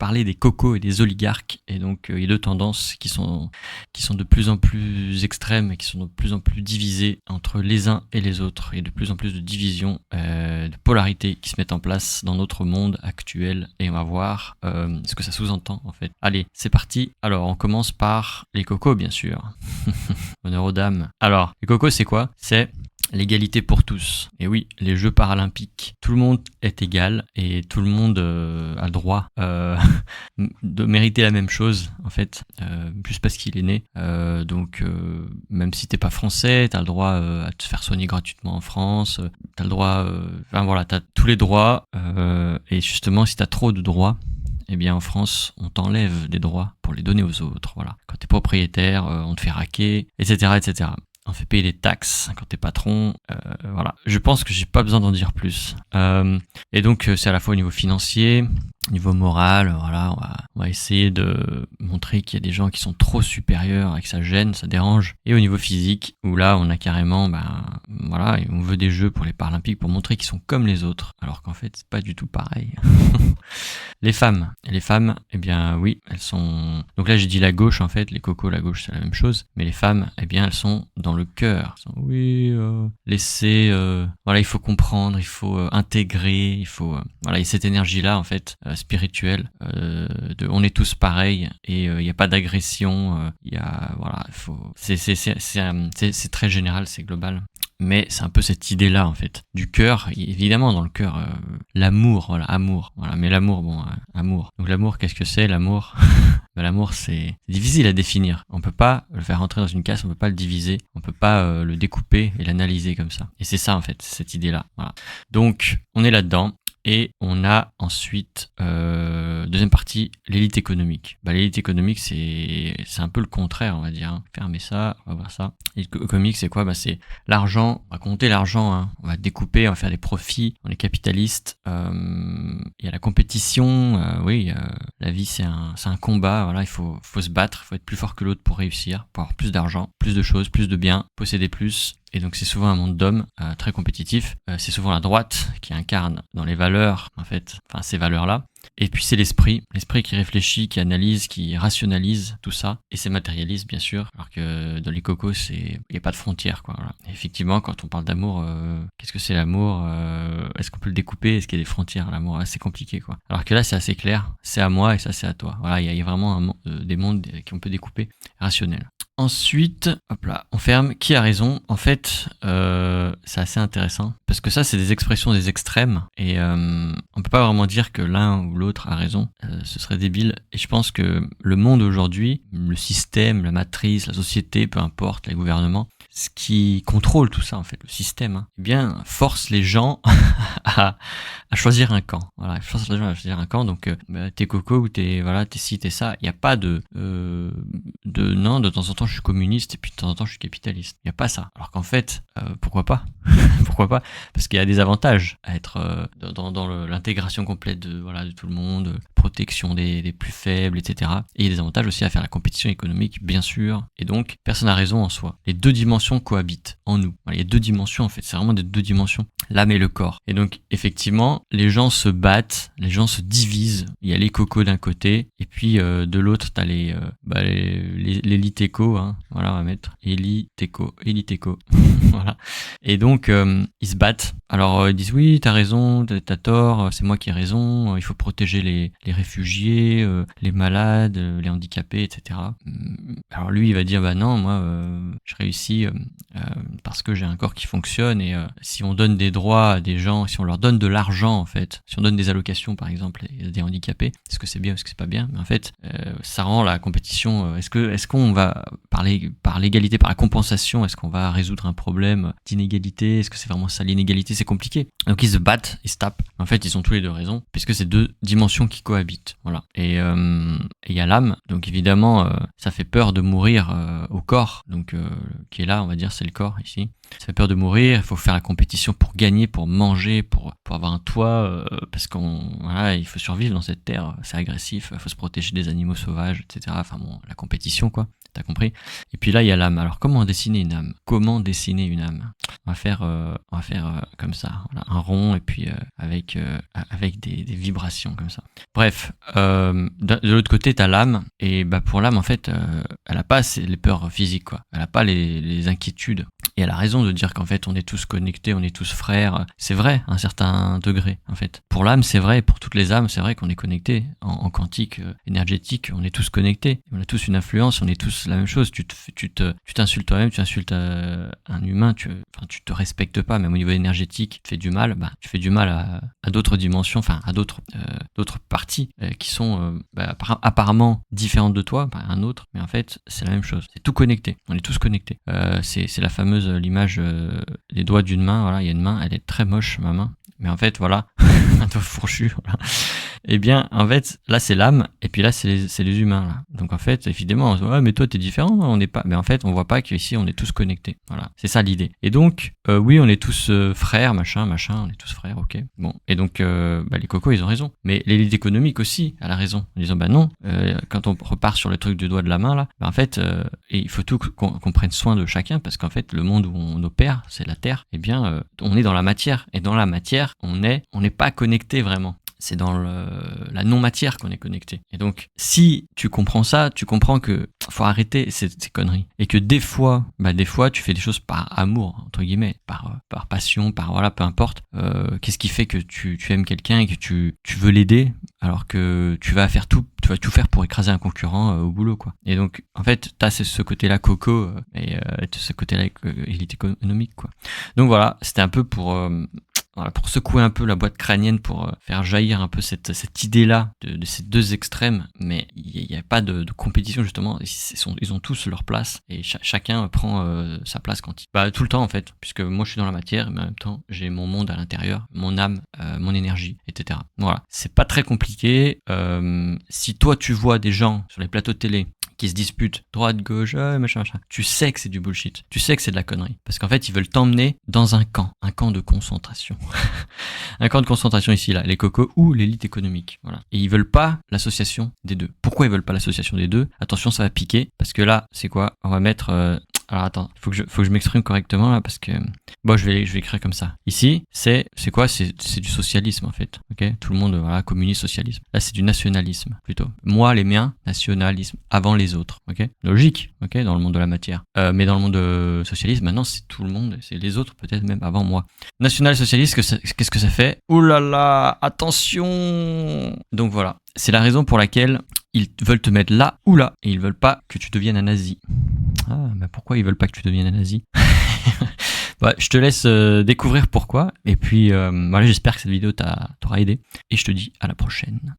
parler des cocos et des oligarques. Et donc, il y a deux tendances qui sont de plus en plus extrêmes et qui sont de plus en plus divisées entre les uns et les autres. Il y a de plus en plus de divisions, de polarités qui se mettent en place dans notre monde actuel. Et on va voir ce que ça sous-entend en fait. Allez, c'est parti. Alors, on commence par les cocos, bien sûr. Honneur aux dames. Alors, les cocos, c'est quoi? C'est l'égalité pour tous. Et oui, les Jeux paralympiques, tout le monde est égal et tout le monde a le droit de mériter la même chose, en fait, juste parce qu'il est né. Donc, même si t'es pas français, t'as le droit à te faire soigner gratuitement en France, t'as le droit... Enfin voilà, t'as tous les droits. Et justement, si t'as trop de droits, eh bien en France, on t'enlève des droits pour les donner aux autres. Voilà. Quand t'es propriétaire, on te fait raquer, etc., etc. On fait payer des taxes quand t'es patron, voilà. Je pense que j'ai pas besoin d'en dire plus. Et donc c'est à la fois au niveau financier, au niveau moral, voilà, on va essayer de montrer qu'il y a des gens qui sont trop supérieurs et que ça gêne, ça dérange. Et au niveau physique, où là on a carrément, voilà, on veut des jeux pour les Paralympiques pour montrer qu'ils sont comme les autres, alors qu'en fait c'est pas du tout pareil. Les femmes, eh bien oui, elles sont... Donc là j'ai dit la gauche en fait, les cocos, la gauche c'est la même chose, mais les femmes, eh bien elles sont dans le cœur. Oui, laisser... voilà, il faut comprendre, il faut intégrer, il faut... voilà, et cette énergie-là en fait, spirituelle, on est tous pareils et il n'y a pas d'agression, il y a... Voilà, il faut... C'est très général, c'est global. Mais c'est un peu cette idée-là, en fait. Du cœur, évidemment, dans le cœur, l'amour, voilà, amour. Voilà, mais l'amour, amour. Donc l'amour, qu'est-ce que c'est, l'amour? L'amour, c'est difficile à définir. On peut pas le faire rentrer dans une case, on peut pas le diviser, on peut pas le découper et l'analyser comme ça. Et c'est ça, en fait, c'est cette idée-là. Voilà. Donc, on est là-dedans. Et on a ensuite, deuxième partie, l'élite économique. L'élite économique, c'est un peu le contraire, on va dire. Hein. Fermez ça, on va voir ça. L'élite économique, c'est quoi? C'est l'argent, on va compter l'argent, hein. On va découper, on va faire des profits, on est capitaliste. Il y a la compétition, oui, la vie c'est un combat, voilà, il faut se battre, il faut être plus fort que l'autre pour réussir, pour avoir plus d'argent, plus de choses, plus de biens, posséder plus. Et donc c'est souvent un monde d'hommes très compétitif. C'est souvent la droite qui incarne dans les valeurs, en fait, enfin ces valeurs-là. Et puis c'est l'esprit qui réfléchit, qui analyse, qui rationalise tout ça. Et c'est matérialiste, bien sûr. Alors que dans les cocos, il n'y a pas de frontières, quoi. Voilà. Et effectivement, quand on parle d'amour, qu'est-ce que c'est l'amour? Est-ce qu'on peut le découper? Est-ce qu'il y a des frontières? L'amour, c'est compliqué, quoi. Alors que là, c'est assez clair. C'est à moi et ça, c'est à toi. Voilà, il y a vraiment des mondes qu'on peut découper, rationnels. Ensuite, hop là, on ferme. Qui a raison? En fait, c'est assez intéressant parce que ça, c'est des expressions des extrêmes et on peut pas vraiment dire que l'un ou l'autre a raison. Ce serait débile. Et je pense que le monde aujourd'hui, le système, la matrice, la société, peu importe, les gouvernements, ce qui contrôle tout ça en fait, le système, hein, eh bien, force les gens à choisir un camp. Voilà, force les gens à choisir un camp. Donc, t'es coco ou t'es ci, t'es ça. Il n'y a pas non, de temps en temps je suis communiste et puis de temps en temps je suis capitaliste. Il n'y a pas ça. Alors qu'en fait, pourquoi pas? Pourquoi pas? Parce qu'il y a des avantages à être dans l'intégration complète de tout le monde, protection des plus faibles, etc. Et il y a des avantages aussi à faire la compétition économique, bien sûr. Et donc, personne n'a raison en soi. Les deux dimensions cohabitent en nous. Voilà, il y a deux dimensions en fait. C'est vraiment des deux dimensions. L'âme et le corps. Et donc, effectivement, les gens se battent, les gens se divisent. Il y a les cocos d'un côté, et puis de l'autre, t'as l'élite éco, hein. Voilà, on va mettre élite éco. Voilà. Et donc, ils se battent. Alors, ils disent oui, t'as raison, t'as tort, c'est moi qui ai raison, il faut protéger les réfugiés, les malades, les handicapés, etc. Alors lui, il va dire, non, moi, je réussis parce que j'ai un corps qui fonctionne et si on donne des droits à des gens, si on leur donne de l'argent, en fait, si on donne des allocations, par exemple, à des handicapés, est-ce que c'est bien ou est-ce que c'est pas bien? Mais en fait, ça rend la compétition, est-ce qu'on va parler par l'égalité, par la compensation, est-ce qu'on va résoudre un problème d'inégalité? Est-ce que c'est vraiment ça l'inégalité? C'est compliqué. Donc ils se battent, ils se tapent. En fait, ils ont tous les deux raison, puisque c'est deux dimensions qui cohabitent. Voilà. Et il y a l'âme. Donc évidemment, ça fait peur de mourir au corps. Donc qui est là, on va dire, c'est le corps ici. Ça fait peur de mourir, il faut faire la compétition pour gagner, pour manger, pour avoir un toit, parce voilà, il faut survivre dans cette terre, c'est agressif, il faut se protéger des animaux sauvages, etc. Enfin bon, la compétition, quoi. T'as compris? Et puis là, il y a l'âme. Alors, comment dessiner une âme? Comment dessiner une âme? On va faire comme ça, voilà, un rond et puis avec des vibrations comme ça. Bref, de l'autre côté, t'as l'âme et bah pour l'âme, en fait, elle a pas les peurs physiques, quoi. Elle a pas les inquiétudes. Et elle a raison de dire qu'en fait, on est tous connectés, on est tous frères. C'est vrai, à un certain degré, en fait. Pour l'âme, c'est vrai, pour toutes les âmes, c'est vrai qu'on est connectés. En quantique énergétique, on est tous connectés. On a tous une influence, on est tous la même chose. Tu t'insultes toi-même, tu insultes un humain, tu te respectes pas, même au niveau énergétique, tu fais du mal, tu fais du mal à d'autres dimensions, enfin à d'autres parties qui sont apparemment différentes de toi, un autre, mais en fait c'est la même chose. C'est tout connecté, on est tous connectés. C'est la fameuse l'image des doigts d'une main. Voilà, il y a une main, elle est très moche, ma main, mais en fait voilà, un doigt fourchu. Voilà. Eh bien, en fait, là c'est l'âme, et puis là c'est les humains. Là. Donc en fait, évidemment, on se dit, ouais, mais toi t'es différent, on n'est pas. Mais en fait, on voit pas qu'ici on est tous connectés. Voilà, c'est ça l'idée. Et donc, oui, on est tous frères, machin, on est tous frères, ok. Bon, et donc les cocos, ils ont raison. Mais l'élite économique aussi, elle a raison. En disant, non, quand on repart sur le truc du doigt de la main là, en fait, et il faut tout qu'on prenne soin de chacun, parce qu'en fait, le monde où on opère, c'est la Terre. Eh bien, on est dans la matière, et dans la matière, on n'est pas connecté vraiment. C'est dans la non-matière qu'on est connecté. Et donc, si tu comprends ça, tu comprends que faut arrêter ces conneries. Et que des fois, tu fais des choses par amour, entre guillemets, par passion, voilà, peu importe. Qu'est-ce qui fait que tu aimes quelqu'un et que tu veux l'aider, alors que tu vas tout faire pour écraser un concurrent au boulot, quoi. Et donc, en fait, t'as ce côté-là coco et ce côté-là élite économique, quoi. Donc voilà, c'était un peu pour secouer un peu la boîte crânienne, pour faire jaillir un peu cette idée-là de ces deux extrêmes. Mais il n'y a pas de compétition, justement. Ils ont tous leur place et chacun prend sa place quand tout le temps, en fait, puisque moi je suis dans la matière, mais en même temps j'ai mon monde à l'intérieur, mon âme, mon énergie, etc. Voilà, c'est pas très compliqué. Si toi tu vois des gens sur les plateaux de télé qui se disputent droite, gauche, machin, tu sais que c'est du bullshit, tu sais que c'est de la connerie, parce qu'en fait ils veulent t'emmener dans un camp de concentration. Un camp de concentration ici, là, les cocos ou l'élite économique. Voilà. Et ils veulent pas l'association des deux. Pourquoi ils veulent pas l'association des deux? Attention, ça va piquer, parce que là, c'est quoi? On va mettre... Alors attends, faut que je m'exprime correctement là, parce que je vais écrire comme ça. Ici, c'est quoi? C'est du socialisme, en fait. OK? Tout le monde, voilà, communisme, socialisme. Là, c'est du nationalisme plutôt. Moi, les miens, nationalisme avant les autres. OK? Logique, OK, dans le monde de la matière. Mais dans le monde socialiste, maintenant, c'est tout le monde, c'est les autres peut-être même avant moi. National-socialiste, qu'est-ce que ça fait? Ouh là là, attention! Donc voilà, c'est la raison pour laquelle ils veulent te mettre là ou là, et ils veulent pas que tu deviennes un nazi. Ah, pourquoi ils veulent pas que tu deviennes un nazi? Je te laisse découvrir pourquoi, et puis voilà, j'espère que cette vidéo t'aura aidé, et je te dis à la prochaine.